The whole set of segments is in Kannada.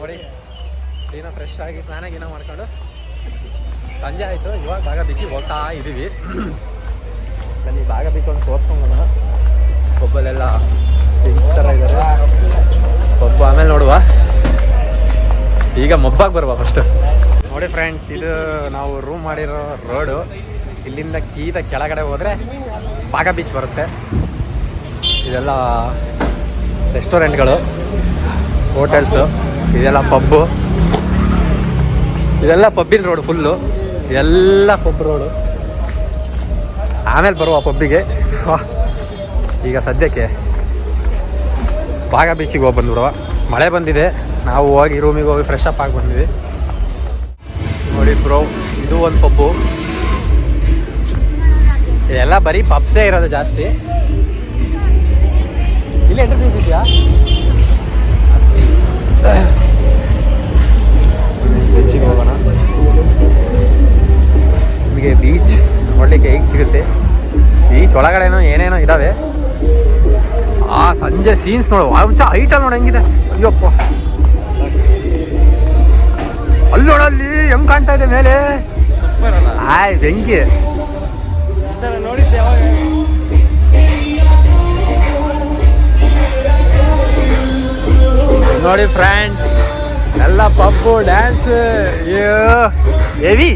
ನೋಡಿ ಕ್ಲೀನಾಗಿ ಫ್ರೆಶ್ ಆಗಿ ಸ್ನಾನ ಗೀನ ಮಾಡ್ಕೊಂಡು ಸಂಜೆ ಆಯಿತು. ಇವಾಗ ಬಾಗ ಬೀಚಿಗೆ ಹೋಗ್ತಾ ಇದ್ದೀವಿ. ಬನ್ನಿ ಬಾಗ ಬೀಚ್ ಒಂದು ತೋರಿಸ್ಕೊಂಬ. ಕೊಬ್ಬಲೆಲ್ಲ ಈ ಥರ ಇದ್ದಾರೆ ಕೊಬ್ಬು. ಆಮೇಲೆ ನೋಡುವ, ಈಗ ಮೊಬ್ಬಾಗಿ ಬರುವ ಫಸ್ಟ್. ನೋಡಿ ಫ್ರೆಂಡ್ಸ್, ಇದು ನಾವು ರೂಮ್ ಮಾಡಿರೋ ರೋಡು. ಇಲ್ಲಿಂದ ಕೀದ ಕೆಳಗಡೆ ಹೋದರೆ ಬಾಗ ಬೀಚ್ ಬರುತ್ತೆ. ಇದೆಲ್ಲ ರೆಸ್ಟೋರೆಂಟ್ಗಳು, ಹೋಟೆಲ್ಸು, ಇದೆಲ್ಲ ಪಬ್ಬು. ಇದೆಲ್ಲ ಪಬ್ಬಿನ ರೋಡು ಫುಲ್ಲು. ಇದೆಲ್ಲ ಪಬ್ ರೋಡು. ಆಮೇಲೆ ಬರುವ ಪಬ್ಬಿಗೆ. ಈಗ ಸದ್ಯಕ್ಕೆ ಬಾಗ ಬೀಚಿಗೆ ಹೋಗಿ ಬಂದ್ಬಿಡುವ. ಮಳೆ ಬಂದಿದೆ, ನಾವು ಹೋಗಿ ರೂಮಿಗೆ ಹೋಗಿ ಫ್ರೆಶ್ ಅಪ್ ಆಗಿ ಬಂದ್ವಿ. ನೋಡಿ ಬ್ರೋ, ಇದು ಒಂದು ಪಬ್ಬು. ಇದೆಲ್ಲ ಬರೀ ಪಬ್ಸೇ ಇರೋದು ಜಾಸ್ತಿ. ಇಲ್ಲಿ ಎಂಟ್ರಿ ಫೀಸ್ ಇದೆಯಾ? ಬೀಚಿಗೆ ಹೋಗೋಣ. ನಿಮಗೆ ಬೀಚ್ ನೋಡಲಿಕ್ಕೆ ಹೇಗೆ ಸಿಗುತ್ತೆ. ಬೀಚ್ ಒಳಗಡೆನೋ ಏನೇನೋ ಇದ್ದಾವೆ. ಆ ಸಂಜೆ ಸೀನ್ಸ್ ನೋಡು, ಮುಂಚೆ ಹೈಟಲ್ಲಿ ನೋಡಿ ಹೆಂಗಿದೆ. ಅಯ್ಯಪ್ಪ, ಅಲ್ಲಿ ನೋಡಲ್ಲಿ ಹೆಂಗೆ ಕಾಣ್ತಾ ಇದೆ ಮೇಲೆ. ಆಯ್ ಬೆಂಕಿ ನೋಡಿದ್ದೆ ನೋಡಿ ಫ್ರೆಂಡ್ಸ್, ಎಲ್ಲ pub dance heavy.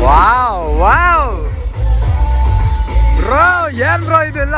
Wow wow bro, ಏನ್ ಬ್ರೋ ಇದೆಲ್ಲ.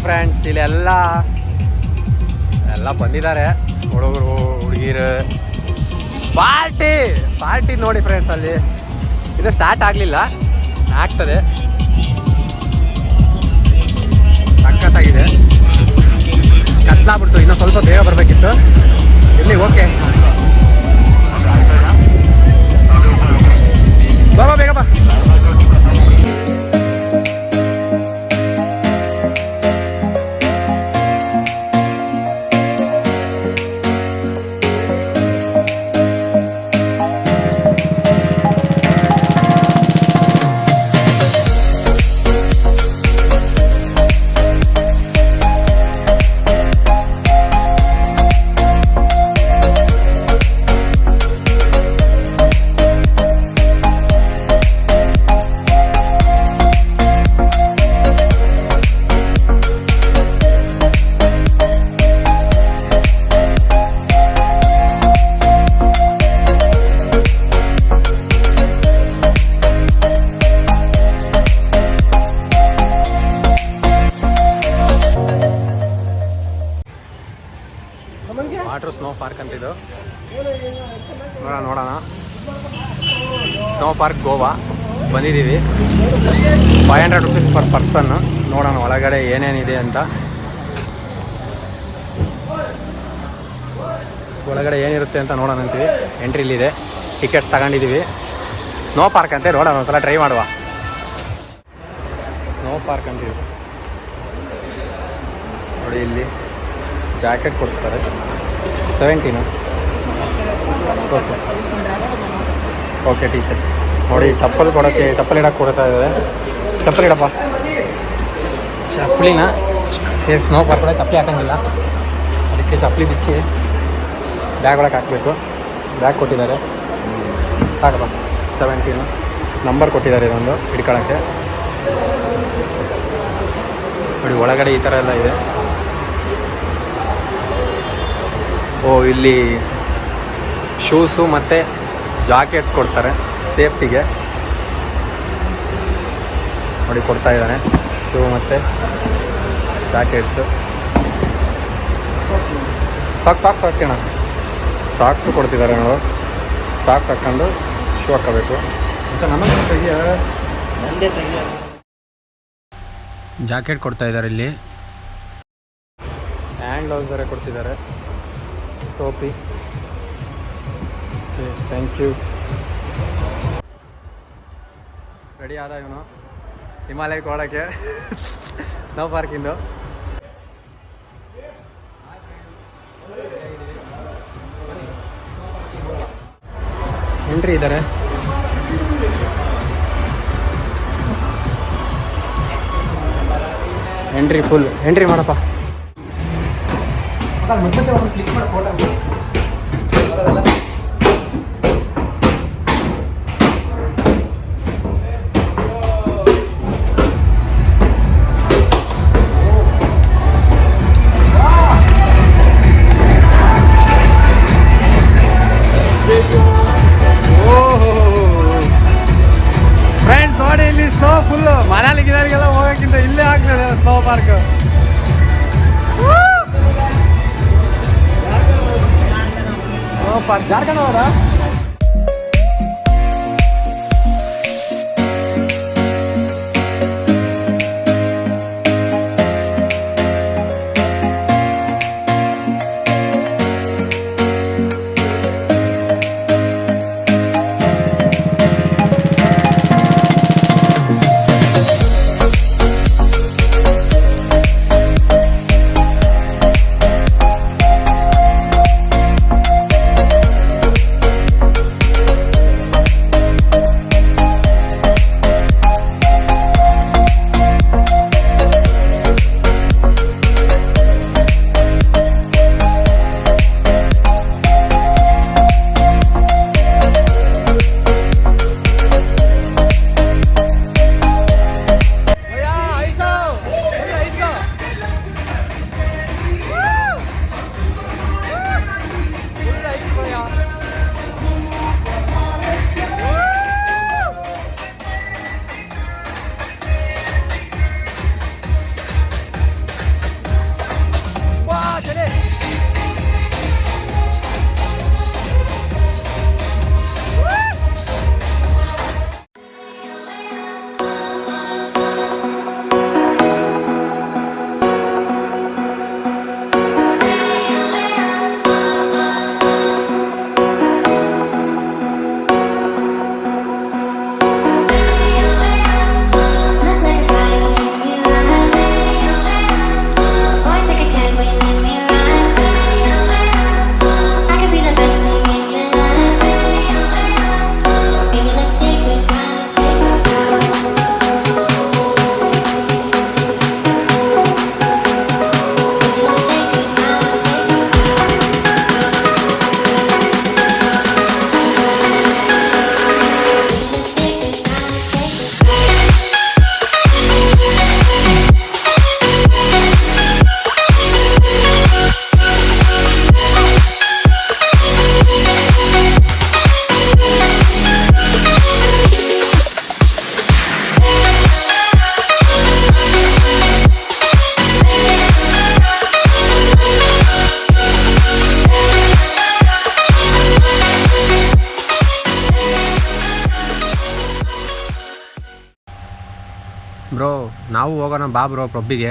ಫ್ರೆಂಡ್ಸ್, ಇಲ್ಲಿ ಎಲ್ಲ ಬಂದಿದ್ದಾರೆ ಹುಡುಗರು ಹುಡುಗಿರು. ಪಾರ್ಟಿ ನೋಡಿ ಫ್ರೆಂಡ್ಸ್. ಅಲ್ಲಿ ಇದು ಸ್ಟಾರ್ಟ್ ಆಗಲಿಲ್ಲ, ಆಗ್ತದೆ. ಸಖತ್ತಾಗಿದೆ. ಕತ್ಲಾಗ್ಬಿಡ್ತು, ಇನ್ನೂ ಸ್ವಲ್ಪ ಬೇಗ ಬರಬೇಕಿತ್ತು. ಇಲ್ಲಿ ಓಕೆ, ಬಾ ಬೇಗ ಬಾ. ವಾಟರ್ ಸ್ನೋ ಪಾರ್ಕ್ ಅಂತಿದ್ದು ನೋಡೋಣ. ಸ್ನೋ ಪಾರ್ಕ್ ಗೋವಾ ಬಂದಿದ್ದೀವಿ. 500 rupees ಪರ್ ಪರ್ಸನ್. ನೋಡೋಣ ಒಳಗಡೆ ಏನೇನಿದೆ ಅಂತ. ಒಳಗಡೆ ಏನಿರುತ್ತೆ ಅಂತ ನೋಡೋಣ ಅಂತೀವಿ. ಎಂಟ್ರಿಲಿದೆ, ಟಿಕೆಟ್ಸ್ ತಗೊಂಡಿದ್ದೀವಿ. ಸ್ನೋ ಪಾರ್ಕ್ ಅಂತೆ, ನೋಡೋಣ ಒಂದ್ಸಲ ಟ್ರೈ ಮಾಡುವ. ಸ್ನೋ ಪಾರ್ಕ್ ಅಂತೀವಿ ನೋಡಿ. ಇಲ್ಲಿ ಜಾಕೆಟ್ ಕೊಡಿಸ್ತಾರೆ, 17. Okay teacher. ನೋಡಿ ಚಪ್ಪಲ್ ಕೊಡೋಕ್ಕೆ, ಚಪ್ಪಲ್ ಇಡಕ್ಕೆ ಕೊಡ್ತಾ ಇದ್ದಾರೆ. ಚಪ್ಪಲ್ ಇಡಪ್ಪ, ಚಪ್ಪಲಿನ ಸೇಫ್. ಸ್ನೋ ಪಾರ್ಕ್ ಕೂಡ ಚಪ್ಪಲಿ ಹಾಕೋಂಗಿಲ್ಲ, ಅದಕ್ಕೆ ಚಪ್ಪಲಿ ಬಿಚ್ಚಿ ಬ್ಯಾಗ್ ಒಳಗೆ ಹಾಕಬೇಕು. ಬ್ಯಾಗ್ ಕೊಟ್ಟಿದ್ದಾರೆ, ಹಾಕಪ್ಪ. 17 ನಂಬರ್ ಕೊಟ್ಟಿದ್ದಾರೆ ಇದೊಂದು ಹಿಡ್ಕೊಳ್ಳೋಕ್ಕೆ. ನೋಡಿ ಒಳಗಡೆ ಈ ಥರ ಎಲ್ಲ ಇದೆ. ಓ, ಇಲ್ಲಿ ಶೂಸು ಮತ್ತು ಜಾಕೆಟ್ಸ್ ಕೊಡ್ತಾರೆ ಸೇಫ್ಟಿಗೆ. ನೋಡಿ ಕೊಡ್ತಾ ಇದ್ದಾನೆ ಶೂ ಮತ್ತು ಜಾಕೆಟ್ಸು. ಸಾಕ್ಸ್ ಹಾಕೋಣ. ಸಾಕ್ಸು ಕೊಡ್ತಿದ್ದಾರೆ ನೋಡು. ಸಾಕ್ಸ್ ಹಾಕ್ಕೊಂಡು ಶೂ ಹಾಕೋಬೇಕು ಅಂತ. ನಮಗೆ ತೆಗಿಯ ಜಾಕೆಟ್ ಕೊಡ್ತಾ ಇದ್ದಾರೆ. ಇಲ್ಲಿ ಹ್ಯಾಂಡ್ ಗ್ಲೌಸ್ ಬೇರೆ ಕೊಡ್ತಿದ್ದಾರೆ. ಟೋಪಿ. Okay, thank you. ರೆಡಿ ಆದ ಇವನು ಹಿಮಾಲಯಕ್ಕೆ ಹೋಗೋಕ್ಕೆ ಸ್ನೋ ಪಾರ್ಕಿಂದು. ಎಂಟ್ರಿ ಇದ್ದಾರೆ. ಎಂಟ್ರಿ ಫುಲ್ ಎಂಟ್ರಿ ಮಾಡಪ್ಪ. ಕ್ಲಿಕ್ ಮಾಡಿ ಫೋಟೋ. ಫ್ರೆಂಡ್ಸ್ ನೋಡಿ, ಇಲ್ಲಿ ಸ್ನೋ ಫುಲ್ಲು. ಮನಾಲಿ ಗಿನಾಲಿಗೆಲ್ಲ ಹೋಗೋಕ್ಕಿಂತ ಇಲ್ಲೇ ಆಗ್ತದೆ snow park. Snow park Jharkhand ಹೋದ. ಬ್ರೋ ನಾವು ಹೋಗೋಣ ಬಾ ಬ್ರೋ ಪಬ್ಬಿಗೆ.